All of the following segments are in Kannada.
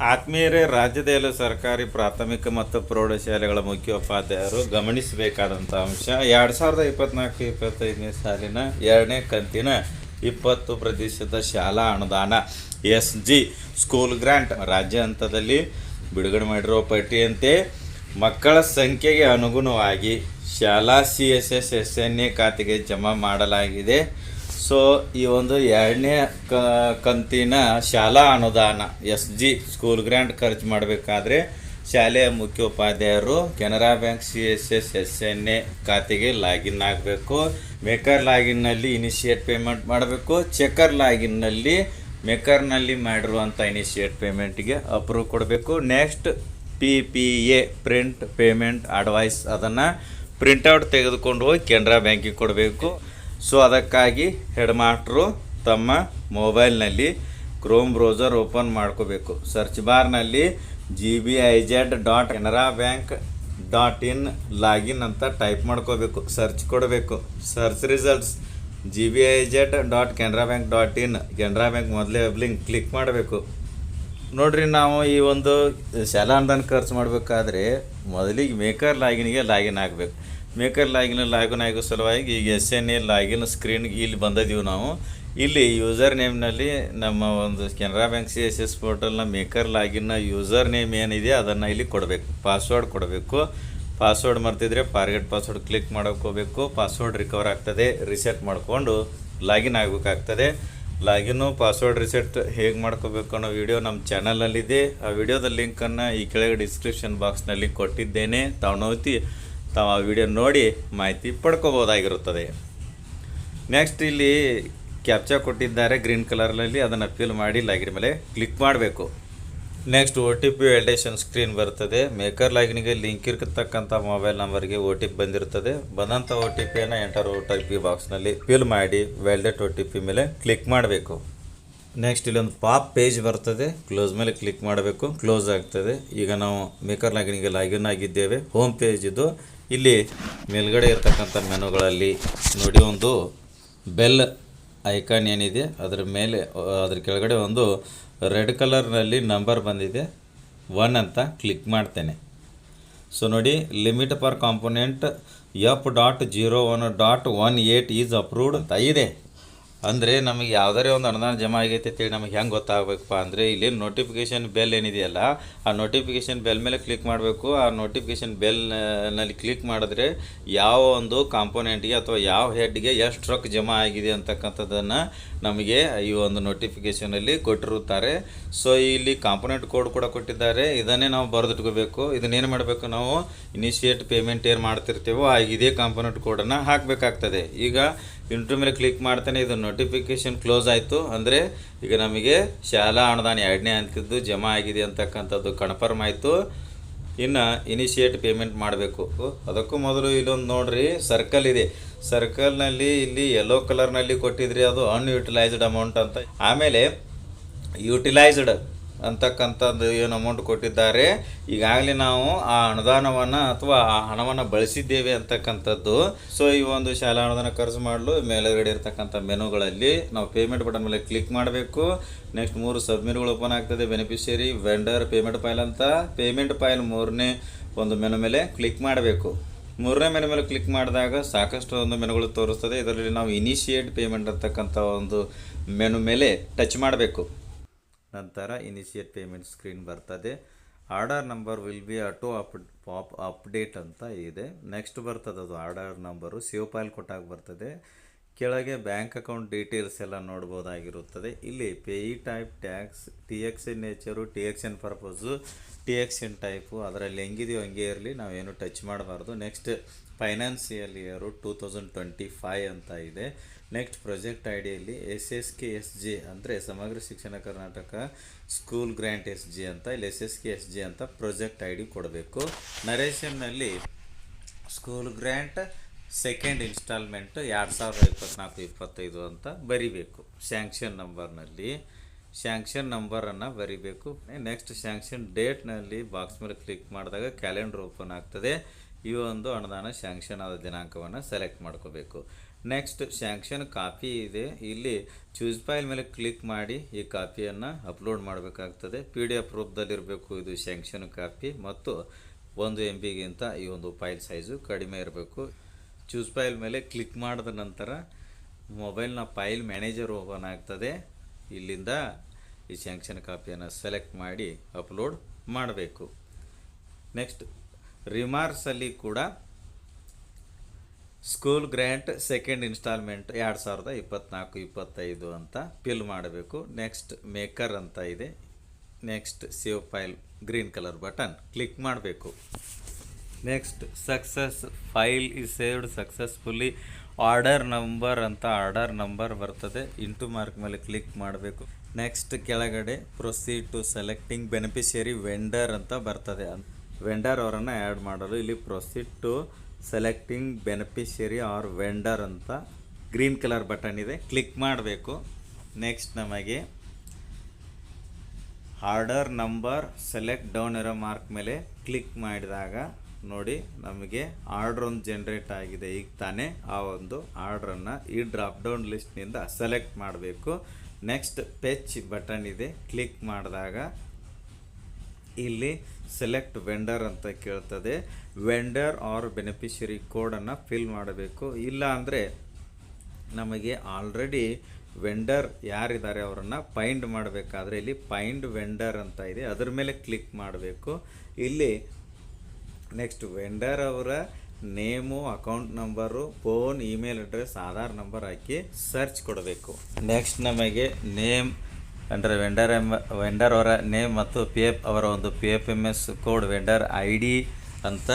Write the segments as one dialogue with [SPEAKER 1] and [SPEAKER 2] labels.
[SPEAKER 1] ಆತ್ಮೀಯರೇ, ರಾಜ್ಯದ ಎಲ್ಲ ಸರ್ಕಾರಿ ಪ್ರಾಥಮಿಕ ಮತ್ತು ಪ್ರೌಢಶಾಲೆಗಳ ಮುಖ್ಯೋಪಾಧ್ಯಾಯರು ಗಮನಿಸಬೇಕಾದಂಥ ಅಂಶ 2024-25ನೇ ಸಾಲಿನ 2ನೇ ಕಂತಿನ 20% ಶಾಲಾ ಅನುದಾನ SG ಸ್ಕೂಲ್ ಗ್ರಾಂಟ್ ರಾಜ್ಯ ಹಂತದಲ್ಲಿ ಬಿಡುಗಡೆ ಮಾಡಿರುವ ಪಟ್ಟಿಯಂತೆ ಮಕ್ಕಳ ಸಂಖ್ಯೆಗೆ ಅನುಗುಣವಾಗಿ ಶಾಲಾ CSS SNA ಖಾತೆಗೆ ಜಮಾ ಮಾಡಲಾಗಿದೆ. ಸೊ ಈ ಒಂದು 2ನೇ ಕಂತಿನ ಶಾಲಾ ಅನುದಾನ SG ಸ್ಕೂಲ್ ಗ್ರಾಂಟ್ ಖರ್ಚು ಮಾಡಬೇಕಾದ್ರೆ ಶಾಲೆಯ ಮುಖ್ಯೋಪಾಧ್ಯಾಯರು ಕೆನರಾ ಬ್ಯಾಂಕ್ CSS SNA ಖಾತೆಗೆ ಲಾಗಿನ್ ಆಗಬೇಕು. ಮೇಕರ್ ಲಾಗಿನ್ನಲ್ಲಿ ಇನಿಷಿಯೇಟ್ ಪೇಮೆಂಟ್ ಮಾಡಬೇಕು. ಚೆಕರ್ ಲಾಗಿನ್ನಲ್ಲಿ ಮೇಕರ್ನಲ್ಲಿ ಮಾಡಿರುವಂಥ ಇನಿಷಿಯೇಟ್ ಪೇಮೆಂಟ್ಗೆ ಅಪ್ರೂವ್ ಕೊಡಬೇಕು. Next PPA print payment advice ಅದನ್ನು ಪ್ರಿಂಟೌಟ್ ತೆಗೆದುಕೊಂಡು ಹೋಗಿ ಕೆನರಾ ಬ್ಯಾಂಕಿಗೆ ಕೊಡಬೇಕು. ಸೊ ಅದಕ್ಕಾಗಿ ಹೆಡ್ ಮಾಸ್ಟ್ರು ತಮ್ಮ ಮೊಬೈಲ್ನಲ್ಲಿ ಕ್ರೋಮ್ ಬ್ರೌಸರ್ ಓಪನ್ ಮಾಡ್ಕೋಬೇಕು. ಸರ್ಚ್ ಬಾರ್ನಲ್ಲಿ gbiz.canarabank.in ಲಾಗಿನ್ ಅಂತ ಟೈಪ್ ಮಾಡ್ಕೋಬೇಕು. ಸರ್ಚ್ ಕೊಡಬೇಕು. Search results gbiz.canarabank.in Canara bank ಮೊದಲೇ ಲಿಂಕ್ ಕ್ಲಿಕ್ ಮಾಡಬೇಕು. ನೋಡ್ರಿ, ನಾವು ಈ ಒಂದು ಶಾಲಾ ಅನುದಾನ ಖರ್ಚು ಮಾಡಬೇಕಾದ್ರೆ ಮೊದಲಿಗೆ ಮೇಕರ್ ಲಾಗಿನ್ಗೆ ಲಾಗಿನ್ ಆಗಬೇಕು. ಮೇಕರ್ ಲಾಗಿನ್ ಆಗೋ ಸಲುವಾಗಿ ಈಗ SNA ಲಾಗಿನ್ ಸ್ಕ್ರೀನ್ಗೆ ಇಲ್ಲಿ ಬಂದಿದ್ದೀವಿ ನಾವು. ಇಲ್ಲಿ ಯೂಸರ್ ನೇಮ್ನಲ್ಲಿ ನಮ್ಮ ಒಂದು ಕೆನರಾ ಬ್ಯಾಂಕ್ CSS ಪೋರ್ಟಲ್ನ ಮೇಕರ್ ಲಾಗಿನ್ನ ಯೂಸರ್ ನೇಮ್ ಏನಿದೆ ಅದನ್ನು ಇಲ್ಲಿ ಕೊಡಬೇಕು. ಪಾಸ್ವರ್ಡ್ ಕೊಡಬೇಕು. ಪಾಸ್ವರ್ಡ್ ಮರ್ತಿದ್ರೆ ಫಾರ್ಗೆಟ್ ಪಾಸ್ವರ್ಡ್ ಕ್ಲಿಕ್ ಹೋಗಬೇಕು. ಪಾಸ್ವರ್ಡ್ ರಿಕವರ್ ಆಗ್ತದೆ. ರಿಸೆಟ್ ಮಾಡಿಕೊಂಡು ಲಾಗಿನ್ ಆಗಬೇಕಾಗ್ತದೆ. ಲಾಗಿನ್ನು ಪಾಸ್ವರ್ಡ್ ರಿಸೆಟ್ ಹೇಗೆ ಮಾಡ್ಕೋಬೇಕು ಅನ್ನೋ ವಿಡಿಯೋ ನಮ್ಮ ಚಾನಲ್ನಲ್ಲಿದೆ. ಆ ವಿಡಿಯೋದ ಲಿಂಕನ್ನು ಈ ಕೆಳಗೆ ಡಿಸ್ಕ್ರಿಪ್ಷನ್ ಬಾಕ್ಸ್ನಲ್ಲಿ ಕೊಟ್ಟಿದ್ದೇನೆ. ತಾವು ಆ ವಿಡಿಯೋ ನೋಡಿ ಮಾಹಿತಿ ಪಡ್ಕೋಬೋದಾಗಿರುತ್ತದೆ. ನೆಕ್ಸ್ಟ್ ಇಲ್ಲಿ ಕ್ಯಾಪ್ಚಾ ಕೊಟ್ಟಿದ್ದಾರೆ ಗ್ರೀನ್ ಕಲರ್ನಲ್ಲಿ, ಅದನ್ನು ಫಿಲ್ ಮಾಡಿ ಲಾಗಿನ್ ಮೇಲೆ ಕ್ಲಿಕ್ ಮಾಡಬೇಕು. ನೆಕ್ಸ್ಟ್ OTP ವ್ಯಾಲಿಡೇಷನ್ ಸ್ಕ್ರೀನ್ ಬರ್ತದೆ. ಮೇಕರ್ ಲಾಗಿನ್ಗೆ ಲಿಂಕ್ ಇರತಕ್ಕಂಥ ಮೊಬೈಲ್ ನಂಬರ್ಗೆ OTP ಬಂದಿರ್ತದೆ. ಬಂದಂಥ OTPಯನ್ನು ಎಂಟರ್ OTP ಬಾಕ್ಸ್ನಲ್ಲಿ ಫಿಲ್ ಮಾಡಿ ವ್ಯಾಲಿಡೇಟ್ OTP ಮೇಲೆ ಕ್ಲಿಕ್ ಮಾಡಬೇಕು. ನೆಕ್ಸ್ಟ್ ಇಲ್ಲೊಂದು ಪಾಪ್ ಪೇಜ್ ಬರ್ತದೆ. ಕ್ಲೋಸ್ ಮೇಲೆ ಕ್ಲಿಕ್ ಮಾಡಬೇಕು. ಕ್ಲೋಸ್ ಆಗ್ತದೆ. ಈಗ ನಾವು ಮೇಕರ್ ಲಾಗಿನ್ಗೆ ಲಾಗಿನ್ ಆಗಿದ್ದೇವೆ. ಹೋಮ್ ಪೇಜ್ ಇದು. ಇಲ್ಲಿ ಮೇಲ್ಗಡೆ ಇರ್ತಕ್ಕಂಥ ಮೆನುಗಳಲ್ಲಿ ನೋಡಿ, ಒಂದು ಬೆಲ್ ಐಕಾನ್ ಏನಿದೆ ಅದರ ಮೇಲೆ ಅದ್ರ ಕೆಳಗಡೆ ಒಂದು ರೆಡ್ ಕಲರ್ನಲ್ಲಿ ನಂಬರ್ ಬಂದಿದೆ 1 ಅಂತ ಕ್ಲಿಕ್ ಮಾಡ್ತೇನೆ. ಸೊ ನೋಡಿ, limit per component F.01.18 is approved ಅಂತ ಇದೆ. ಅಂದರೆ ನಮಗೆ ಯಾವುದಾರೇ ಒಂದು ಅನುದಾನ ಜಮಾ ಆಗೈತೆ ಅಂತೇಳಿ ನಮಗೆ ಹೆಂಗೆ ಗೊತ್ತಾಗಬೇಕಪ್ಪ ಅಂದರೆ, ಇಲ್ಲಿ ನೋಟಿಫಿಕೇಷನ್ ಬೆಲ್ ಏನಿದೆಯಲ್ಲ ಆ ನೋಟಿಫಿಕೇಷನ್ ಬೆಲ್ ಮೇಲೆ ಕ್ಲಿಕ್ ಮಾಡಬೇಕು. ಆ ನೋಟಿಫಿಕೇಷನ್ ಬೆಲ್ನಲ್ಲಿ ಕ್ಲಿಕ್ ಮಾಡಿದ್ರೆ ಯಾವ ಒಂದು ಕಾಂಪೋನೆಂಟ್ಗೆ ಅಥವಾ ಯಾವ ಹೆಡ್ಗೆ ಎಷ್ಟು ರೊಕ್ಕ ಜಮಾ ಆಗಿದೆ ಅಂತಕ್ಕಂಥದ್ದನ್ನು ನಮಗೆ ಈ ಒಂದು ನೋಟಿಫಿಕೇಷನಲ್ಲಿ ಕೊಟ್ಟಿರುತ್ತಾರೆ. ಸೊ ಇಲ್ಲಿ ಕಾಂಪೋನೆಂಟ್ ಕೋಡ್ ಕೂಡ ಕೊಟ್ಟಿದ್ದಾರೆ. ಇದನ್ನೇ ನಾವು ಬರೆದಿಟ್ಕೋಬೇಕು. ಇದನ್ನೇನು ಮಾಡಬೇಕು, ನಾವು ಇನಿಷಿಯೇಟ್ ಪೇಮೆಂಟ್ ಏನು ಮಾಡ್ತಿರ್ತೀವೋ ಇದೇ ಕಾಂಪೋನೆಂಟ್ ಕೋಡನ್ನು ಹಾಕಬೇಕಾಗ್ತದೆ. ಈಗ ಇಂಟ್ರ್ ಮೇಲೆ ಕ್ಲಿಕ್ ಮಾಡ್ತಾನೆ. ಇದು ನೋಟಿಫಿಕೇಷನ್ ಕ್ಲೋಸ್ ಆಯಿತು. ಅಂದರೆ ಈಗ ನಮಗೆ ಶಾಲಾ ಅನುದಾನ 2ನೇ ಹಂತದ್ದು ಜಮಾ ಆಗಿದೆ ಅಂತಕ್ಕಂಥದ್ದು ಕನ್ಫರ್ಮ್ ಆಯಿತು. ಇನ್ನು ಇನಿಷಿಯೇಟ್ ಪೇಮೆಂಟ್ ಮಾಡಬೇಕು. ಅದಕ್ಕೂ ಮೊದಲು ಇಲ್ಲೊಂದು ನೋಡ್ರಿ, ಸರ್ಕಲ್ ಇದೆ. ಸರ್ಕಲ್ನಲ್ಲಿ ಇಲ್ಲಿ ಯೆಲ್ಲೋ ಕಲರ್ನಲ್ಲಿ ಕೊಟ್ಟಿದ್ರಿ, ಅದು ಅನ್ಯೂಟಿಲೈಸ್ಡ್ ಅಮೌಂಟ್ ಅಂತ. ಆಮೇಲೆ ಯೂಟಿಲೈಸ್ಡ್ ಅಂತಕ್ಕಂಥದ್ದು ಏನು ಅಮೌಂಟ್ ಕೊಟ್ಟಿದ್ದಾರೆ, ಈಗಾಗಲೇ ನಾವು ಆ ಅನುದಾನವನ್ನು ಅಥವಾ ಆ ಹಣವನ್ನು ಬಳಸಿದ್ದೇವೆ ಅಂತಕ್ಕಂಥದ್ದು. ಸೊ ಈ ಒಂದು ಶಾಲಾ ಅನುದಾನ ಖರ್ಚು ಮಾಡಲು ಮೇಲುಗಡೆ ಇರ್ತಕ್ಕಂಥ ಮೆನುಗಳಲ್ಲಿ ನಾವು ಪೇಮೆಂಟ್ ಬಟನ್ ಮೇಲೆ ಕ್ಲಿಕ್ ಮಾಡಬೇಕು. ನೆಕ್ಸ್ಟ್ 3 ಸಬ್ಮೆನುಗಳು ಓಪನ್ ಆಗ್ತದೆ. ಬೆನಿಫಿಷಿಯರಿ, ವೆಂಡರ್, ಪೇಮೆಂಟ್ ಫೈಲ್ ಅಂತ. ಪೇಮೆಂಟ್ ಫೈಲ್ 3ನೇ ಒಂದು ಮೆನು ಮೇಲೆ ಕ್ಲಿಕ್ ಮಾಡಬೇಕು. 3ನೇ ಮೆನು ಮೇಲೆ ಕ್ಲಿಕ್ ಮಾಡಿದಾಗ ಸಾಕಷ್ಟು ಒಂದು ಮೆನುಗಳು ತೋರಿಸ್ತದೆ. ಇದರಲ್ಲಿ ನಾವು ಇನಿಷಿಯೇಟ್ ಪೇಮೆಂಟ್ ಅಂತಕ್ಕಂಥ ಒಂದು ಮೆನು ಮೇಲೆ ಟಚ್ ಮಾಡಬೇಕು. ನಂತರ ಇನಿಷಿಯೇಟ್ ಪೇಮೆಂಟ್ ಸ್ಕ್ರೀನ್ ಬರ್ತದೆ. Order number will be auto update ಅಂತ ಇದೆ. ನೆಕ್ಸ್ಟ್ ಬರ್ತದೆ ಅದು ಆರ್ಡರ್ ನಂಬರು. ಸೇವ್ ಫೈಲ್ ಕೊಟ್ಟಾಗ ಬರ್ತದೆ. ಕೆಳಗೆ ಬ್ಯಾಂಕ್ ಅಕೌಂಟ್ ಡೀಟೇಲ್ಸ್ ಎಲ್ಲ ನೋಡ್ಬೋದಾಗಿರುತ್ತದೆ. ಇಲ್ಲಿ Peyi type tax, TXN nature, TXN purpose, TXN type ಅದರಲ್ಲಿ ಹೆಂಗಿದೆಯೋ ಹಂಗೆ ಇರಲಿ, ನಾವೇನು ಟಚ್ ಮಾಡಬಾರ್ದು. ನೆಕ್ಸ್ಟ್ ಫೈನಾನ್ಸಿಯಲ್ ಇಯರು 2025 ಅಂತ ಇದೆ. ನೆಕ್ಸ್ಟ್ ಪ್ರಾಜೆಕ್ಟ್ ಐಡಿಯಲ್ಲಿ SSK-SJ ಅಂದರೆ ಸಮಗ್ರ ಶಿಕ್ಷಣ ಕರ್ನಾಟಕ ಸ್ಕೂಲ್ ಗ್ರ್ಯಾಂಟ್ SG ಅಂತ, ಇಲ್ಲಿ SSK-SJ ಅಂತ ಪ್ರಾಜೆಕ್ಟ್ ID ಕೊಡಬೇಕು. ನರೇಷನ್ನಲ್ಲಿ ಸ್ಕೂಲ್ ಗ್ರ್ಯಾಂಟ್ ಸೆಕೆಂಡ್ ಇನ್ಸ್ಟಾಲ್ಮೆಂಟ್ 2024-25 ಅಂತ ಬರಿಬೇಕು. ಸ್ಯಾಂಕ್ಷನ್ ನಂಬರ್ನಲ್ಲಿ ಸ್ಯಾಂಕ್ಷನ್ ನಂಬರನ್ನು ಬರಿಬೇಕು. ನೆಕ್ಸ್ಟ್ ಸ್ಯಾಂಕ್ಷನ್ ಡೇಟ್ನಲ್ಲಿ ಬಾಕ್ಸ್ ಮೇಲೆ ಕ್ಲಿಕ್ ಮಾಡಿದಾಗ ಕ್ಯಾಲೆಂಡರ್ ಓಪನ್ ಆಗ್ತದೆ. ಈ ಒಂದು ಅನುದಾನ ಸ್ಯಾಂಕ್ಷನ್ ಆದ ದಿನಾಂಕವನ್ನು ಸೆಲೆಕ್ಟ್ ಮಾಡ್ಕೋಬೇಕು. ನೆಕ್ಸ್ಟ್ ಸ್ಯಾಂಕ್ಷನ್ ಕಾಪಿ ಇದೆ, ಇಲ್ಲಿ ಚೂಸ್ ಫೈಲ್ ಮೇಲೆ ಕ್ಲಿಕ್ ಮಾಡಿ ಈ ಕಾಪಿಯನ್ನು ಅಪ್ಲೋಡ್ ಮಾಡಬೇಕಾಗ್ತದೆ. PDF ರೂಪದಲ್ಲಿರಬೇಕು ಇದು ಸ್ಯಾಂಕ್ಷನ್ ಕಾಪಿ, ಮತ್ತು 1 MB ಗಿಂತ ಈ ಒಂದು ಫೈಲ್ ಸೈಜು ಕಡಿಮೆ ಇರಬೇಕು. ಚೂಸ್ ಫೈಲ್ ಮೇಲೆ ಕ್ಲಿಕ್ ಮಾಡಿದ ನಂತರ ಮೊಬೈಲ್ನ ಫೈಲ್ ಮ್ಯಾನೇಜರ್ ಓಪನ್ ಆಗ್ತದೆ. ಇಲ್ಲಿಂದ ಈ ಸ್ಯಾಂಕ್ಷನ್ ಕಾಪಿಯನ್ನು ಸೆಲೆಕ್ಟ್ ಮಾಡಿ ಅಪ್ಲೋಡ್ ಮಾಡಬೇಕು. ನೆಕ್ಸ್ಟ್ ರಿಮಾರ್ಕ್ಸಲ್ಲಿ ಕೂಡ ಸ್ಕೂಲ್ ಗ್ರ್ಯಾಂಟ್ ಸೆಕೆಂಡ್ ಇನ್ಸ್ಟಾಲ್ಮೆಂಟ್ 2024-25 ಅಂತ ಫಿಲ್ ಮಾಡಬೇಕು. ನೆಕ್ಸ್ಟ್ ಮೇಕರ್ ಅಂತ ಇದೆ. Next save file green colour button click ಮಾಡಬೇಕು. Next success file is saved successfully, order number ಅಂತ ಆರ್ಡರ್ ನಂಬರ್ ಬರ್ತದೆ, ಇಂಟು ಮಾರ್ಕ್ ಮೇಲೆ ಕ್ಲಿಕ್ ಮಾಡಬೇಕು. ನೆಕ್ಸ್ಟ್ ಕೆಳಗಡೆ proceed to selecting beneficiary vendor ಅಂತ ಬರ್ತದೆ. ವೆಂಡರ್ ಅವರನ್ನು ಆ್ಯಡ್ ಮಾಡಲು ಇಲ್ಲಿ proceed to selecting beneficiary or vendor ಅಂತ ಗ್ರೀನ್ ಕಲರ್ ಬಟನ್ ಇದೆ, ಕ್ಲಿಕ್ ಮಾಡಬೇಕು. ನೆಕ್ಸ್ಟ್ ನಮಗೆ ಆರ್ಡರ್ ನಂಬರ್ ಸೆಲೆಕ್ಟ್ ಡೌನ್ ಇರೋ ಮಾರ್ಕ್ ಮೇಲೆ ಕ್ಲಿಕ್ ಮಾಡಿದಾಗ ನೋಡಿ ನಮಗೆ ಆರ್ಡ್ರ್ ಒಂದು ಜನ್ರೇಟ್ ಆಗಿದೆ. ಈಗ ತಾನೇ ಆ ಒಂದು ಆರ್ಡ್ರನ್ನು ಈ ಡ್ರಾಪ್ ಡೌನ್ ಲಿಸ್ಟ್ನಿಂದ ಸೆಲೆಕ್ಟ್ ಮಾಡಬೇಕು. ನೆಕ್ಸ್ಟ್ ಫೆಚ್ ಬಟನ್ ಇದೆ, ಕ್ಲಿಕ್ ಮಾಡಿದಾಗ ಇಲ್ಲಿ ಸೆಲೆಕ್ಟ್ ವೆಂಡರ್ ಅಂತ ಕೇಳ್ತದೆ. ವೆಂಡರ್ ಆರ್ ಬೆನಿಫಿಷರಿ ಕೋಡನ್ನು ಫಿಲ್ ಮಾಡಬೇಕು. ಇಲ್ಲ ಅಂದರೆ ನಮಗೆ ಆಲ್ರೆಡಿ ವೆಂಡರ್ ಯಾರಿದ್ದಾರೆ ಅವರನ್ನು ಫೈಂಡ್ ಮಾಡಬೇಕಾದ್ರೆ ಇಲ್ಲಿ ಫೈಂಡ್ ವೆಂಡರ್ ಅಂತ ಇದೆ, ಅದರ ಮೇಲೆ ಕ್ಲಿಕ್ ಮಾಡಬೇಕು. ಇಲ್ಲಿ ನೆಕ್ಸ್ಟ್ ವೆಂಡರ್ ಅವರ name, account number, phone, email address, Aadhaar number ಹಾಕಿ ಸರ್ಚ್ ಕೊಡಬೇಕು. ನೆಕ್ಸ್ಟ್ ನಮಗೆ ನೇಮ್ ಅಂದರೆ ವೆಂಡರ್ ಅವರ ನೇಮ್ ಮತ್ತು ಅವರ ಒಂದು PFMS ಕೋಡ್ ವೆಂಡರ್ ID ಅಂತ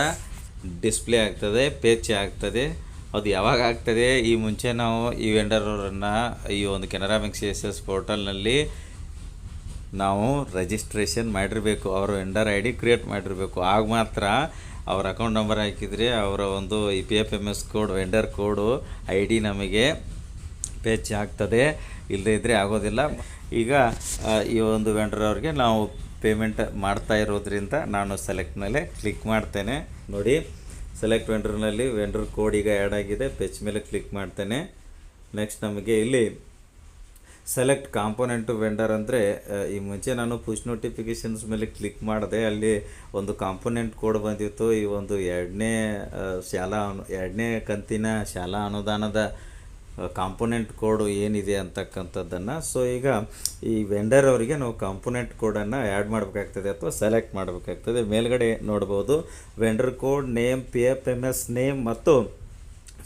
[SPEAKER 1] ಡಿಸ್ಪ್ಲೇ ಆಗ್ತದೆ, ಪೇಜ್ ಆಗ್ತದೆ. ಅದು ಯಾವಾಗ ಆಗ್ತದೆ, ಈ ಮುಂಚೆ ನಾವು ಈ ವೆಂಡರ್ ಅವರನ್ನು ಈ ಒಂದು ಕೆನರಾ ಬ್ಯಾಂಕ್ CSS ಪೋರ್ಟಲ್ನಲ್ಲಿ ನಾವು ರಿಜಿಸ್ಟ್ರೇಷನ್ ಮಾಡಿರಬೇಕು, ಅವರ ವೆಂಡರ್ ID ಕ್ರಿಯೇಟ್ ಮಾಡಿರಬೇಕು. ಆಗ ಮಾತ್ರ ಅವ್ರ ಅಕೌಂಟ್ ನಂಬರ್ ಹಾಕಿದರೆ ಅವರ ಒಂದು ಈ PFMS ಕೋಡ್ ವೆಂಡರ್ ಕೋಡು ID ನಮಗೆ ಪೇಜ್ ಆಗ್ತದೆ, ಇಲ್ಲದೇ ಇದ್ದರೆ ಆಗೋದಿಲ್ಲ. ಈಗ ಈ ಒಂದು ವೆಂಡರ್ ಅವ್ರಿಗೆ ನಾವು ಪೇಮೆಂಟ್ ಮಾಡ್ತಾ ಇರೋದ್ರಿಂದ ನಾನು ಸೆಲೆಕ್ಟ್ ಮೇಲೆ ಕ್ಲಿಕ್ ಮಾಡ್ತೇನೆ. ನೋಡಿ ಸೆಲೆಕ್ಟ್ ವೆಂಡರ್ನಲ್ಲಿ ವೆಂಡರ್ ಕೋಡ್ ಈಗ ಆ್ಯಡ್ ಆಗಿದೆ, ಪೇಜ್ ಮೇಲೆ ಕ್ಲಿಕ್ ಮಾಡ್ತೇನೆ. ನೆಕ್ಸ್ಟ್ ನಮಗೆ ಇಲ್ಲಿ ಸೆಲೆಕ್ಟ್ ಕಾಂಪೋನೆಂಟು ವೆಂಡರ್ ಅಂದರೆ ಈ ಮುಂಚೆ ನಾನು ಪುಷ್ ನೋಟಿಫಿಕೇಷನ್ಸ್ ಮೇಲೆ ಕ್ಲಿಕ್ ಮಾಡಿದೆ, ಅಲ್ಲಿ ಒಂದು ಕಾಂಪೋನೆಂಟ್ ಕೋಡ್ ಬಂದಿತ್ತು. ಈ ಒಂದು ಎರಡನೇ ಕಂತಿನ ಶಾಲಾ ಅನುದಾನದ ಕಾಂಪೋನೆಂಟ್ ಕೋಡು ಏನಿದೆ ಅಂತಕ್ಕಂಥದ್ದನ್ನು. ಸೊ ಈಗ ಈ ವೆಂಡರ್ ಅವರಿಗೆ ನಾವು ಕಾಂಪೋನೆಂಟ್ ಕೋಡನ್ನು ಆ್ಯಡ್ ಮಾಡಬೇಕಾಗ್ತದೆ ಅಥವಾ ಸೆಲೆಕ್ಟ್ ಮಾಡಬೇಕಾಗ್ತದೆ. ಮೇಲ್ಗಡೆ ನೋಡ್ಬೋದು vendor code, name, PFMS name ಮತ್ತು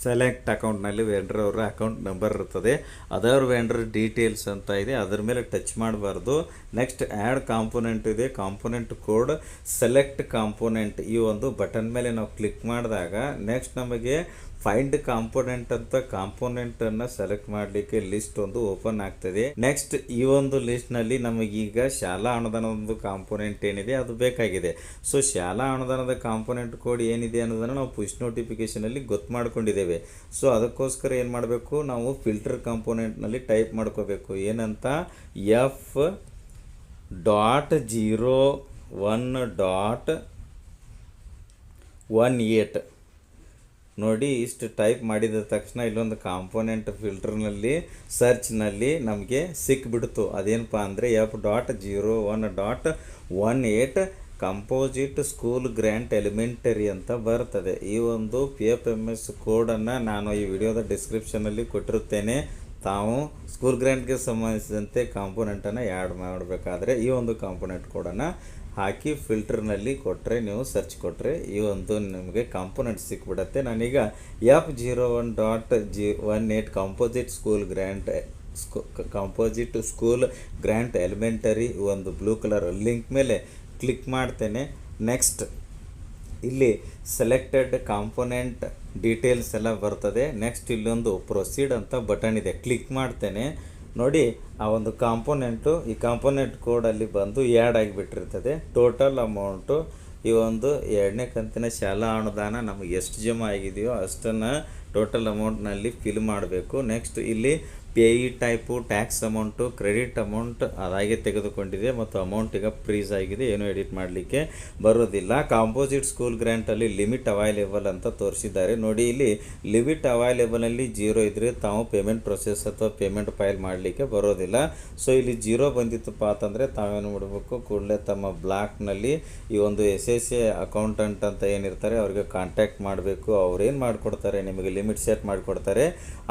[SPEAKER 1] ಸೆಲೆಕ್ಟ್ ಅಕೌಂಟ್ನಲ್ಲಿ ವೆಂಡರ್ ಅವರ ಅಕೌಂಟ್ ನಂಬರ್ ಇರ್ತದೆ. ಅದರ್ ವೆಂಡರ್ ಡೀಟೇಲ್ಸ್ ಅಂತ ಇದೆ, ಅದರ ಮೇಲೆ ಟಚ್ ಮಾಡಬಾರ್ದು. ನೆಕ್ಸ್ಟ್ ಆ್ಯಡ್ ಕಾಂಪೋನೆಂಟ್ ಇದೆ, ಕಾಂಪೋನೆಂಟ್ ಕೋಡ್, ಸೆಲೆಕ್ಟ್ ಕಾಂಪೋನೆಂಟ್ ಈ ಒಂದು ಬಟನ್ ಮೇಲೆ ನಾವು ಕ್ಲಿಕ್ ಮಾಡಿದಾಗ ನೆಕ್ಸ್ಟ್ ನಮಗೆ ಫೈಂಡ್ ಕಾಂಪೋನೆಂಟ್ ಅಂತ ಕಾಂಪೋನೆಂಟನ್ನು ಸೆಲೆಕ್ಟ್ ಮಾಡಲಿಕ್ಕೆ ಲಿಸ್ಟ್ ಒಂದು ಓಪನ್ ಆಗ್ತದೆ. ನೆಕ್ಸ್ಟ್ ಈ ಒಂದು ಲಿಸ್ಟ್ನಲ್ಲಿ ನಮಗೀಗ ಶಾಲಾ ಅನುದಾನದ ಒಂದು ಕಾಂಪೋನೆಂಟ್ ಏನಿದೆ ಅದು ಬೇಕಾಗಿದೆ. ಸೊ ಶಾಲಾ ಅನುದಾನದ ಕಾಂಪೋನೆಂಟ್ ಕೋಡ್ ಏನಿದೆ ಅನ್ನೋದನ್ನು ನಾವು ಪುಷ್ ನೋಟಿಫಿಕೇಷನಲ್ಲಿ ಗೊತ್ತು ಮಾಡ್ಕೊಂಡಿದ್ದೇವೆ. ಸೊ ಅದಕ್ಕೋಸ್ಕರ ಏನು ಮಾಡಬೇಕು, ನಾವು ಫಿಲ್ಟರ್ ಕಾಂಪೋನೆಂಟ್ನಲ್ಲಿ ಟೈಪ್ ಮಾಡ್ಕೋಬೇಕು. ಏನಂತ F.01.18 ನೋಡಿ. ಇಷ್ಟು ಟೈಪ್ ಮಾಡಿದ ತಕ್ಷಣ ಇಲ್ಲೊಂದು ಕಾಂಪೋನೆಂಟ್ ಫಿಲ್ಟರ್ನಲ್ಲಿ ಸರ್ಚ್ನಲ್ಲಿ ನಮಗೆ ಸಿಕ್ಬಿಡ್ತು. ಅದೇನಪ್ಪ ಅಂದರೆ F.01.18 composite school grant elementary ಅಂತ ಬರ್ತದೆ. ಈ ಒಂದು PFMS ಕೋಡನ್ನು ನಾನು ಈ ವಿಡಿಯೋದ ಡಿಸ್ಕ್ರಿಪ್ಷನಲ್ಲಿ ಕೊಟ್ಟಿರುತ್ತೇನೆ. ತಾವು ಸ್ಕೂಲ್ ಗ್ರ್ಯಾಂಟ್ಗೆ ಸಂಬಂಧಿಸಿದಂತೆ ಕಾಂಪೋನೆಂಟನ್ನು ಆ್ಯಡ್ ಮಾಡಬೇಕಾದ್ರೆ ಈ ಒಂದು ಕಾಂಪೋನೆಂಟ್ ಕೋಡನ್ನು ಹಾಕಿ ಫಿಲ್ಟರ್ನಲ್ಲಿ ಕೊಟ್ಟರೆ, ನೀವು ಸರ್ಚ್ ಕೊಟ್ಟರೆ ಈ ಒಂದು ನಿಮಗೆ ಕಾಂಪೋನೆಂಟ್ ಸಿಕ್ಬಿಡತ್ತೆ. ನಾನೀಗ F.01.18 composite school grant elementary ಒಂದು ಬ್ಲೂ ಕಲರ್ ಲಿಂಕ್ ಮೇಲೆ ಕ್ಲಿಕ್ ಮಾಡ್ತೇನೆ. ನೆಕ್ಸ್ಟ್ ಇಲ್ಲಿ ಸೆಲೆಕ್ಟೆಡ್ ಕಾಂಪೋನೆಂಟ್ ಡೀಟೇಲ್ಸ್ ಎಲ್ಲ ಬರ್ತದೆ. ನೆಕ್ಸ್ಟ್ ಇಲ್ಲೊಂದು ಪ್ರೊಸೀಡ್ ಅಂತ ಬಟನ್ ಇದೆ, ಕ್ಲಿಕ್ ಮಾಡ್ತೇನೆ. ನೋಡಿ ಆ ಒಂದು ಕಾಂಪೋನೆಂಟು, ಈ ಕಾಂಪೋನೆಂಟ್ ಕೋಡಲ್ಲಿ ಬಂದು ಆ್ಯಡ್ ಆಗಿಬಿಟ್ಟಿರ್ತದೆ. ಟೋಟಲ್ ಅಮೌಂಟು ಈ ಒಂದು 2ನೇ ಕಂತಿನ ಶಾಲಾ ಅನುದಾನ ನಮಗೆ ಎಷ್ಟು ಜಮಾ ಆಗಿದೆಯೋ ಅಷ್ಟನ್ನು ಟೋಟಲ್ ಅಮೌಂಟ್ನಲ್ಲಿ ಫಿಲ್ ಮಾಡಬೇಕು. ನೆಕ್ಸ್ಟ್ ಇಲ್ಲಿ payee type, tax amount, credit amount ಅದಾಗೆ ತೆಗೆದುಕೊಂಡಿದೆ ಮತ್ತು ಅಮೌಂಟ್ ಈಗ ಫ್ರೀಸ್ ಆಗಿದೆ, ಏನು ಎಡಿಟ್ ಮಾಡಲಿಕ್ಕೆ ಬರೋದಿಲ್ಲ. ಕಾಂಪೋಸಿಟ್ ಸ್ಕೂಲ್ ಗ್ರ್ಯಾಂಟಲ್ಲಿ ಲಿಮಿಟ್ ಅವೈಲೇಬಲ್ ಅಂತ ತೋರಿಸಿದ್ದಾರೆ. ನೋಡಿ ಇಲ್ಲಿ ಲಿಮಿಟ್ ಅವೈಲೇಬಲಲ್ಲಿ 0 ಇದ್ದರೆ ತಾವು ಪೇಮೆಂಟ್ ಪ್ರೊಸೆಸ್ ಅಥವಾ ಪೇಮೆಂಟ್ ಫೈಲ್ ಮಾಡಲಿಕ್ಕೆ ಬರೋದಿಲ್ಲ. ಸೊ ಇಲ್ಲಿ 0 ಬಂದಿತ್ತಪ್ಪ ಅಂತಂದರೆ ತಾವೇನು ಮಾಡಬೇಕು, ಕೂಡಲೇ ತಮ್ಮ ಬ್ಲಾಕ್ನಲ್ಲಿ ಈ ಒಂದು SSA ಅಕೌಂಟೆಂಟ್ ಅಂತ ಏನಿರ್ತಾರೆ ಅವ್ರಿಗೆ ಕಾಂಟ್ಯಾಕ್ಟ್ ಮಾಡಬೇಕು. ಅವ್ರೇನು ಮಾಡಿಕೊಡ್ತಾರೆ, ನಿಮಗೆ ಲಿಮಿಟ್ ಸೆಟ್ ಮಾಡಿಕೊಡ್ತಾರೆ.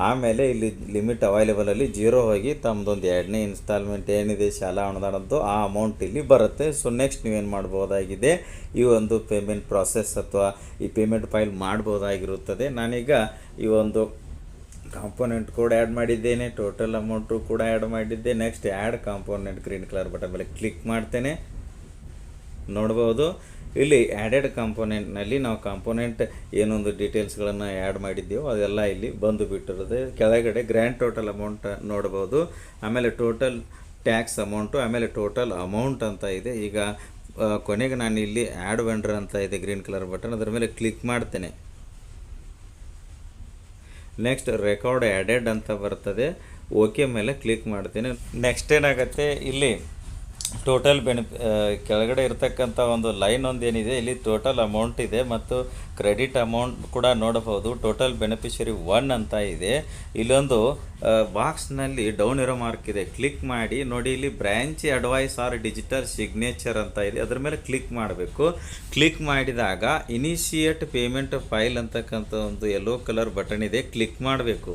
[SPEAKER 1] ಆಮೇಲೆ ಇಲ್ಲಿ ಲಿಮಿಟ್ ಅವೈಲೇಬಲಲ್ಲಿ 0 ಹೋಗಿ ತಮ್ಮದೊಂದು 2ನೇ ಇನ್ಸ್ಟಾಲ್ಮೆಂಟ್ ಏನಿದೆ ಶಾಲಾ ಅನುದಾನದ್ದು ಆ ಅಮೌಂಟ್ ಇಲ್ಲಿ ಬರುತ್ತೆ. ಸೊ ನೆಕ್ಸ್ಟ್ ನೀವೇನು ಮಾಡ್ಬೋದಾಗಿದೆ, ಈ ಒಂದು ಪೇಮೆಂಟ್ ಪ್ರಾಸೆಸ್ ಅಥವಾ ಈ ಪೇಮೆಂಟ್ ಫೈಲ್ ಮಾಡ್ಬೋದಾಗಿರುತ್ತದೆ. ನಾನೀಗ ಈ ಒಂದು ಕಾಂಪೋನೆಂಟ್ ಕೂಡ ಆ್ಯಡ್ ಮಾಡಿದ್ದೇನೆ, ಟೋಟಲ್ ಅಮೌಂಟು ಕೂಡ ಆ್ಯಡ್ ಮಾಡಿದ್ದೆ. Next add component green colour button ಮೇಲೆ ಕ್ಲಿಕ್ ಮಾಡ್ತೇನೆ. ನೋಡ್ಬೋದು ಇಲ್ಲಿ ಆ್ಯಡೆಡ್ ಕಾಂಪೋನೆಂಟ್ನಲ್ಲಿ ನಾವು ಕಾಂಪೋನೆಂಟ್ ಏನೊಂದು ಡೀಟೇಲ್ಸ್ಗಳನ್ನು ಆ್ಯಡ್ ಮಾಡಿದ್ದೀವೋ ಅದೆಲ್ಲ ಇಲ್ಲಿ ಬಂದು ಬಿಟ್ಟಿರುತ್ತೆ. ಕೆಳಗಡೆ ಗ್ರ್ಯಾಂಡ್ ಟೋಟಲ್ ಅಮೌಂಟ್ ನೋಡ್ಬೋದು, ಆಮೇಲೆ ಟೋಟಲ್ ಟ್ಯಾಕ್ಸ್ ಅಮೌಂಟು, ಆಮೇಲೆ ಟೋಟಲ್ ಅಮೌಂಟ್ ಅಂತ ಇದೆ. ಈಗ ಕೊನೆಗೆ ನಾನು ಇಲ್ಲಿ ಆ್ಯಡ್ ವೆಂಡರ್ ಅಂತ ಇದೆ ಗ್ರೀನ್ ಕಲರ್ ಬಟನ್, ಅದರ ಮೇಲೆ ಕ್ಲಿಕ್ ಮಾಡ್ತೇನೆ. ನೆಕ್ಸ್ಟ್ ರೆಕಾರ್ಡ್ ಆ್ಯಡೆಡ್ ಅಂತ ಬರ್ತದೆ, ಓಕೆ ಮೇಲೆ ಕ್ಲಿಕ್ ಮಾಡ್ತೇನೆ. ನೆಕ್ಸ್ಟ್ ಏನಾಗುತ್ತೆ, ಇಲ್ಲಿ ಟೋಟಲ್ ಕೆಳಗಡೆ ಇರ್ತಕ್ಕಂಥ ಒಂದು ಲೈನ್ ಒಂದು ಏನಿದೆ, ಇಲ್ಲಿ ಟೋಟಲ್ ಅಮೌಂಟ್ ಇದೆ ಮತ್ತು ಕ್ರೆಡಿಟ್ ಅಮೌಂಟ್ ಕೂಡ ನೋಡಬಹುದು. ಟೋಟಲ್ ಬೆನಿಫಿಷರಿ 1 ಅಂತ ಇದೆ. ಇಲ್ಲೊಂದು ಬಾಕ್ಸ್ನಲ್ಲಿ ಡೌನ್ ಇರೋ ಮಾರ್ಕ್ ಇದೆ, ಕ್ಲಿಕ್ ಮಾಡಿ. ನೋಡಿ ಇಲ್ಲಿ branch advice or digital signature ಅಂತ ಇದೆ, ಅದ್ರ ಮೇಲೆ ಕ್ಲಿಕ್ ಮಾಡಬೇಕು. ಕ್ಲಿಕ್ ಮಾಡಿದಾಗ ಇನಿಷಿಯೇಟ್ ಪೇಮೆಂಟ್ ಫೈಲ್ ಅಂತಕ್ಕಂಥ ಒಂದು ಯೆಲ್ಲೋ ಕಲರ್ ಬಟನ್ ಇದೆ, ಕ್ಲಿಕ್ ಮಾಡಬೇಕು.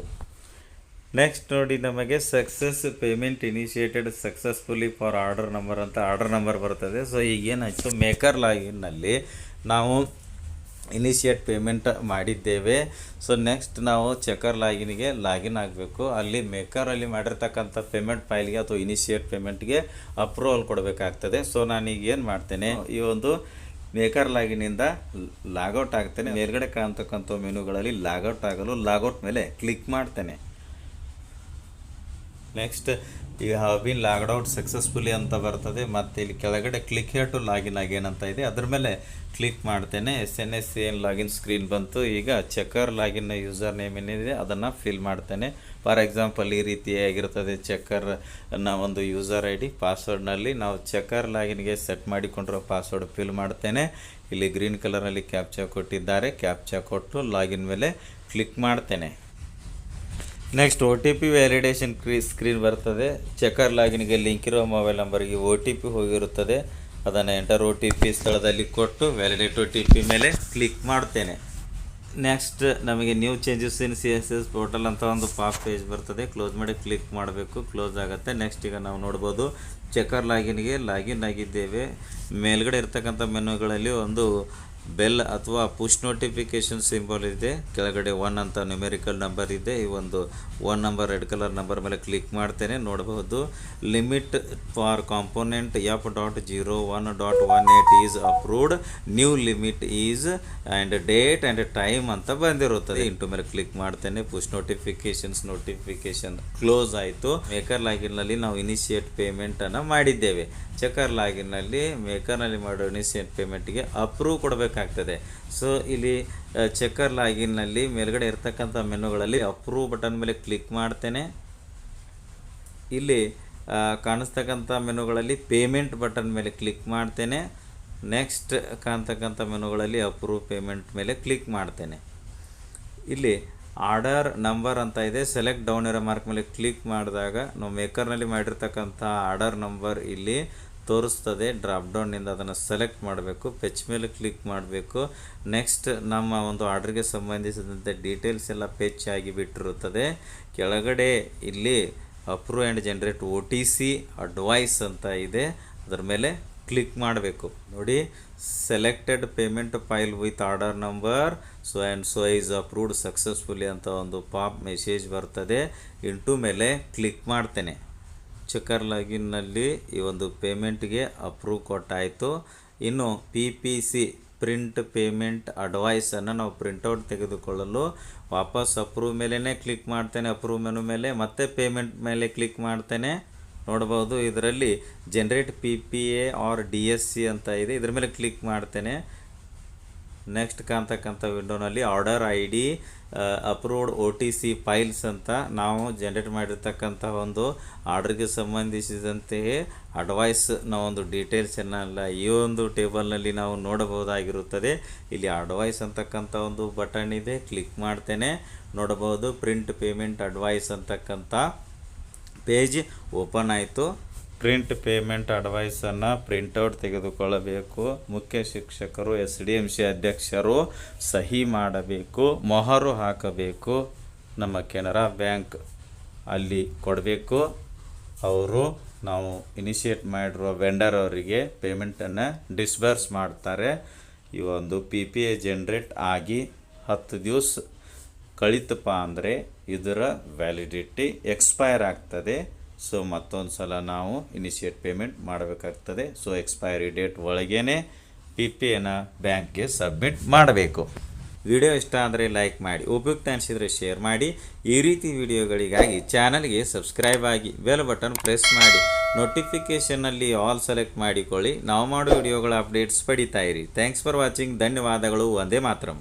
[SPEAKER 1] ನೆಕ್ಸ್ಟ್ ನೋಡಿ ನಮಗೆ success payment initiated successfully for order number ಅಂತ ಆರ್ಡರ್ ನಂಬರ್ ಬರ್ತದೆ. ಸೊ ಈಗೇನಾಯಿತು, ಮೇಕರ್ ಲಾಗಿನ್ನಲ್ಲಿ ನಾವು ಇನಿಷಿಯೇಟ್ ಪೇಮೆಂಟ್ ಮಾಡಿದ್ದೇವೆ. ಸೊ ನೆಕ್ಸ್ಟ್ ನಾವು ಚೆಕರ್ ಲಾಗಿನ್ಗೆ ಲಾಗಿನ್ ಆಗಬೇಕು. ಅಲ್ಲಿ ಮೇಕರಲ್ಲಿ ಮಾಡಿರ್ತಕ್ಕಂಥ ಪೇಮೆಂಟ್ ಫೈಲ್ಗೆ ಅಥವಾ ಇನಿಷಿಯೇಟ್ ಪೇಮೆಂಟ್ಗೆ ಅಪ್ರೂವಲ್ ಕೊಡಬೇಕಾಗ್ತದೆ. ಸೊ ನಾನೀಗ ಏನು ಮಾಡ್ತೇನೆ, ಈ ಒಂದು ಮೇಕರ್ ಲಾಗಿನಿಂದ ಲಾಗೌಟ್ ಆಗ್ತೇನೆ. ಮೇಲ್ಗಡೆ ಕಾಣ್ತಕ್ಕಂಥ ಮೆನುಗಳಲ್ಲಿ ಲಾಗೌಟ್ ಆಗಲು ಲಾಗೌಟ್ ಮೇಲೆ ಕ್ಲಿಕ್ ಮಾಡ್ತೇನೆ. ನೆಕ್ಸ್ಟ್ ಈಗ ಬಿನ್ ಲಾಗ್ಡ್ ಔಟ್ ಸಕ್ಸಸ್ಫುಲಿ ಅಂತ ಬರ್ತದೆ. ಮತ್ತು ಇಲ್ಲಿ ಕೆಳಗಡೆ click here to login again ಅಂತ ಇದೆ, ಅದ್ರ ಮೇಲೆ ಕ್ಲಿಕ್ ಮಾಡ್ತೇನೆ. SNS ಏನು ಲಾಗಿನ್ ಸ್ಕ್ರೀನ್ ಬಂತು. ಈಗ ಚೆಕರ್ ಲಾಗಿನ್ ಯೂಸರ್ ನೇಮ್ ಏನಿದೆ ಅದನ್ನು ಫಿಲ್ ಮಾಡ್ತೇನೆ. ಫಾರ್ ಎಕ್ಸಾಂಪಲ್ ಈ ರೀತಿಯಾಗಿರ್ತದೆ ಚೆಕರ್ನ ಒಂದು ಯೂಸರ್ ID. ಪಾಸ್ವರ್ಡ್ನಲ್ಲಿ ನಾವು ಚೆಕರ್ ಲಾಗಿನ್ಗೆ ಸೆಟ್ ಮಾಡಿಕೊಂಡಿರೋ ಪಾಸ್ವರ್ಡ್ ಫಿಲ್ ಮಾಡ್ತೇನೆ. ಇಲ್ಲಿ ಗ್ರೀನ್ ಕಲರಲ್ಲಿ ಕ್ಯಾಪ್ಚಾ ಕೊಟ್ಟಿದ್ದಾರೆ, ಕ್ಯಾಪ್ಚಾ ಕೊಟ್ಟು ಲಾಗಿನ್ ಮೇಲೆ ಕ್ಲಿಕ್ ಮಾಡ್ತೇನೆ. ನೆಕ್ಸ್ಟ್ OTP ವ್ಯಾಲಿಡೇಷನ್ ಸ್ಕ್ರೀನ್ ಬರ್ತದೆ. ಚೆಕರ್ ಲಾಗಿನ್ಗೆ ಲಿಂಕ್ ಇರೋ ಮೊಬೈಲ್ ನಂಬರ್ಗೆ OTP ಹೋಗಿರುತ್ತದೆ, ಅದನ್ನು ಎಂಟರ್ OTP ಸ್ಥಳದಲ್ಲಿ ಕೊಟ್ಟು ವ್ಯಾಲಿಡೇಟ್ OTP ಮೇಲೆ ಕ್ಲಿಕ್ ಮಾಡ್ತೇನೆ. ನೆಕ್ಸ್ಟ್ ನಮಗೆ new changes in CSS portal ಅಂತ ಒಂದು ಪಾಪ್ ಪೇಜ್ ಬರ್ತದೆ, ಕ್ಲೋಸ್ ಮಾಡಿ ಕ್ಲಿಕ್ ಮಾಡಬೇಕು, ಕ್ಲೋಸ್ ಆಗುತ್ತೆ. ನೆಕ್ಸ್ಟ್ ಈಗ ನಾವು ನೋಡ್ಬೋದು ಚೆಕರ್ ಲಾಗಿನ್ಗೆ ಲಾಗಿನ್ ಆಗಿದ್ದೇವೆ. ಮೇಲ್ಗಡೆ ಇರ್ತಕ್ಕಂಥ ಮೆನುಗಳಲ್ಲಿ ಒಂದು ಬೆಲ್ ಅಥವಾ ಪುಷ್ ನೋಟಿಫಿಕೇಷನ್ ಸಿಂಬಲ್ ಇದೆ, ಕೆಳಗಡೆ 1 ಅಂತ ನ್ಯೂಮೆರಿಕಲ್ ನಂಬರ್ ಇದೆ. ಈ ಒಂದು 1 ನಂಬರ್ ರೆಡ್ ಕಲರ್ ನಂಬರ್ ಮೇಲೆ ಕ್ಲಿಕ್ ಮಾಡ್ತೇನೆ. ನೋಡಬಹುದು limit for component F.01.18 is approved, new limit is and date and time ಅಂತ ಬಂದಿರುತ್ತದೆ. ಇಂಟು ಮೇಲೆ ಕ್ಲಿಕ್ ಮಾಡ್ತೇನೆ. ಪುಷ್ ನೋಟಿಫಿಕೇಷನ್ ಕ್ಲೋಸ್ ಆಯಿತು. ಮೇಕರ್ ಲಾಗಿನ್ನಲ್ಲಿ ನಾವು ಇನಿಷಿಯೇಟ್ ಪೇಮೆಂಟನ್ನು ಮಾಡಿದ್ದೇವೆ. ಚೆಕರ್ ಲಾಗಿನ್ನಲ್ಲಿ ಮೇಕರ್ನಲ್ಲಿ ಮಾಡೋ ಇನಿಷಿಯೇಟ್ ಪೇಮೆಂಟ್ಗೆ ಅಪ್ರೂವ್ ಕೊಡಬೇಕಾಗ್ತದೆ. ಸೊ ಇಲ್ಲಿ ಚೆಕರ್ ಲಾಗಿನ್ನಲ್ಲಿ ಮೇಲ್ಗಡೆ ಇರ್ತಕ್ಕಂಥ ಮೆನುಗಳಲ್ಲಿ ಅಪ್ರೂವ್ ಬಟನ್ ಮೇಲೆ ಕ್ಲಿಕ್ ಮಾಡ್ತೇನೆ. ಇಲ್ಲಿ ಕಾಣಿಸ್ತಕ್ಕಂಥ ಮೆನುಗಳಲ್ಲಿ ಪೇಮೆಂಟ್ ಬಟನ್ ಮೇಲೆ ಕ್ಲಿಕ್ ಮಾಡ್ತೇನೆ. ನೆಕ್ಸ್ಟ್ ಕಾಣ್ತಕ್ಕಂಥ ಮೆನುಗಳಲ್ಲಿ ಅಪ್ರೂವ್ ಪೇಮೆಂಟ್ ಮೇಲೆ ಕ್ಲಿಕ್ ಮಾಡ್ತೇನೆ. ಇಲ್ಲಿ ಆರ್ಡರ್ ನಂಬರ್ ಅಂತ ಇದೆ, ಸೆಲೆಕ್ಟ್ ಡೌನ್ ಇರೋ ಮಾರ್ಕ್ ಮೇಲೆ ಕ್ಲಿಕ್ ಮಾಡಿದಾಗ ನಾವು ಮೇಕರ್ನಲ್ಲಿ ಮಾಡಿರ್ತಕ್ಕಂಥ ಆರ್ಡರ್ ನಂಬರ್ ಇಲ್ಲಿ ತೋರಿಸ್ತದೆ. ಡ್ರಾಪ್ ಡೌನ್ನಿಂದ ಅದನ್ನು ಸೆಲೆಕ್ಟ್ ಮಾಡಬೇಕು, ಫೆಚ್ ಮೇಲೆ ಕ್ಲಿಕ್ ಮಾಡಬೇಕು. ನೆಕ್ಸ್ಟ್ ನಮ್ಮ ಒಂದು ಆರ್ಡರ್ಗೆ ಸಂಬಂಧಿಸಿದಂತೆ ಡೀಟೇಲ್ಸ್ ಎಲ್ಲ ಫೆಚ್ ಆಗಿ ಬಿಟ್ಟಿರುತ್ತದೆ. ಕೆಳಗಡೆ ಇಲ್ಲಿ approve and generate OTC advice ಅಂತ ಇದೆ, ಅದರ ಮೇಲೆ ಕ್ಲಿಕ್ ಮಾಡಬೇಕು. ನೋಡಿ selected payment file with order number so and so is approved successfully ಅಂತ ಒಂದು ಪಾಪ್ ಮೆಸೇಜ್ ಬರ್ತದೆ. ಇಂಟು ಮೇಲೆ ಕ್ಲಿಕ್ ಮಾಡ್ತೇನೆ. ಚೆಕರ್ ಲಾಗಿನ್ನಲ್ಲಿ ಈ ಒಂದು ಪೇಮೆಂಟ್ಗೆ ಅಪ್ರೂವ್ ಕೊಟ್ಟಾಯಿತು. ಇನ್ನು PPC ಪ್ರಿಂಟ್ ಪೇಮೆಂಟ್ ಅಡ್ವೈಸನ್ನು ನಾವು ಪ್ರಿಂಟೌಟ್ ತೆಗೆದುಕೊಳ್ಳಲು ವಾಪಸ್ ಅಪ್ರೂವ್ ಮೇಲೇ ಕ್ಲಿಕ್ ಮಾಡ್ತೇನೆ. ಅಪ್ರೂವ್ ಮೆನು ಮೇಲೆ ಮತ್ತೆ ಪೇಮೆಂಟ್ ಮೇಲೆ ಕ್ಲಿಕ್ ಮಾಡ್ತೇನೆ. ನೋಡ್ಬೋದು ಇದರಲ್ಲಿ ಜನರೇಟ್ PPA ಆರ್ DSC ಅಂತ ಇದೆ, ಇದ್ರ ಮೇಲೆ ಕ್ಲಿಕ್ ಮಾಡ್ತೇನೆ. ನೆಕ್ಸ್ಟ್ ಕಾಣ್ತಕ್ಕಂಥ ವಿಂಡೋನಲ್ಲಿ order I D approved O T C files ಅಂತ ನಾವು ಜನ್ರೇಟ್ ಮಾಡಿರ್ತಕ್ಕಂಥ ಒಂದು ಆರ್ಡ್ರಿಗೆ ಸಂಬಂಧಿಸಿದಂತೆಯೇ ಅಡ್ವೈಸ್ ನಾವೊಂದು ಡೀಟೇಲ್ಸನ್ನೆಲ್ಲ ಈ ಒಂದು ಟೇಬಲ್ನಲ್ಲಿ ನಾವು ನೋಡಬಹುದಾಗಿರುತ್ತದೆ. ಇಲ್ಲಿ ಅಡ್ವೈಸ್ ಅಂತಕ್ಕಂಥ ಒಂದು ಬಟನ್ ಇದೆ, ಕ್ಲಿಕ್ ಮಾಡ್ತೇನೆ. ನೋಡಬಹುದು ಪ್ರಿಂಟ್ ಪೇಮೆಂಟ್ ಅಡ್ವೈಸ್ ಅಂತಕ್ಕಂಥ ಪೇಜ್ ಓಪನ್ ಆಯಿತು. ಪ್ರಿಂಟ್ ಪೇಮೆಂಟ್ ಅಡ್ವೈಸನ್ನು ಪ್ರಿಂಟೌಟ್ ತೆಗೆದುಕೊಳ್ಳಬೇಕು. ಮುಖ್ಯ ಶಿಕ್ಷಕರು SDMC ಅಧ್ಯಕ್ಷರು ಸಹಿ ಮಾಡಬೇಕು, ಮೊಹರು ಹಾಕಬೇಕು. ನಮ್ಮ ಕೆನರಾ ಬ್ಯಾಂಕ್ ಅಲ್ಲಿ ಕೊಡಬೇಕು. ಅವರು ನಾವು ಇನಿಷಿಯೇಟ್ ಮಾಡಿರುವ ವೆಂಡರ್ ಅವರಿಗೆ ಪೇಮೆಂಟನ್ನು ಡಿಸ್ಬರ್ಸ್ ಮಾಡ್ತಾರೆ. ಈ ಒಂದು PPA ಜನ್ರೇಟ್ ಆಗಿ 10 ದಿವಸ ಕಳಿತಪ್ಪ ಅಂದರೆ ಇದರ ವ್ಯಾಲಿಡಿಟಿ ಎಕ್ಸ್ಪೈರ್ ಆಗ್ತದೆ. ಸೊ ಮತ್ತೊಂದು ಸಲ ನಾವು ಇನಿಷಿಯೇಟ್ ಪೇಮೆಂಟ್ ಮಾಡಬೇಕಾಗ್ತದೆ. ಸೊ ಎಕ್ಸ್ಪೈರಿ ಡೇಟ್ ಒಳಗೇ PPAನ ಬ್ಯಾಂಕ್ಗೆ ಸಬ್ಮಿಟ್ ಮಾಡಬೇಕು. ವಿಡಿಯೋ ಇಷ್ಟ ಅಂದರೆ ಲೈಕ್ ಮಾಡಿ, ಉಪಯುಕ್ತ ಅನಿಸಿದರೆ ಶೇರ್ ಮಾಡಿ. ಈ ರೀತಿ ವಿಡಿಯೋಗಳಿಗಾಗಿ ಚಾನಲ್ಗೆ ಸಬ್ಸ್ಕ್ರೈಬ್ ಆಗಿ, ಬೆಲ್ ಬಟನ್ ಪ್ರೆಸ್ ಮಾಡಿ, ನೋಟಿಫಿಕೇಷನ್ನಲ್ಲಿ ಆಲ್ ಸೆಲೆಕ್ಟ್ ಮಾಡಿಕೊಳ್ಳಿ. ನಾವು ಮಾಡೋ ವಿಡಿಯೋಗಳ ಅಪ್ಡೇಟ್ಸ್ ಪಡಿತಾ ಇರಿ. Thanks for watching. ಧನ್ಯವಾದಗಳು. ವಂದೇ ಮಾತರಂ.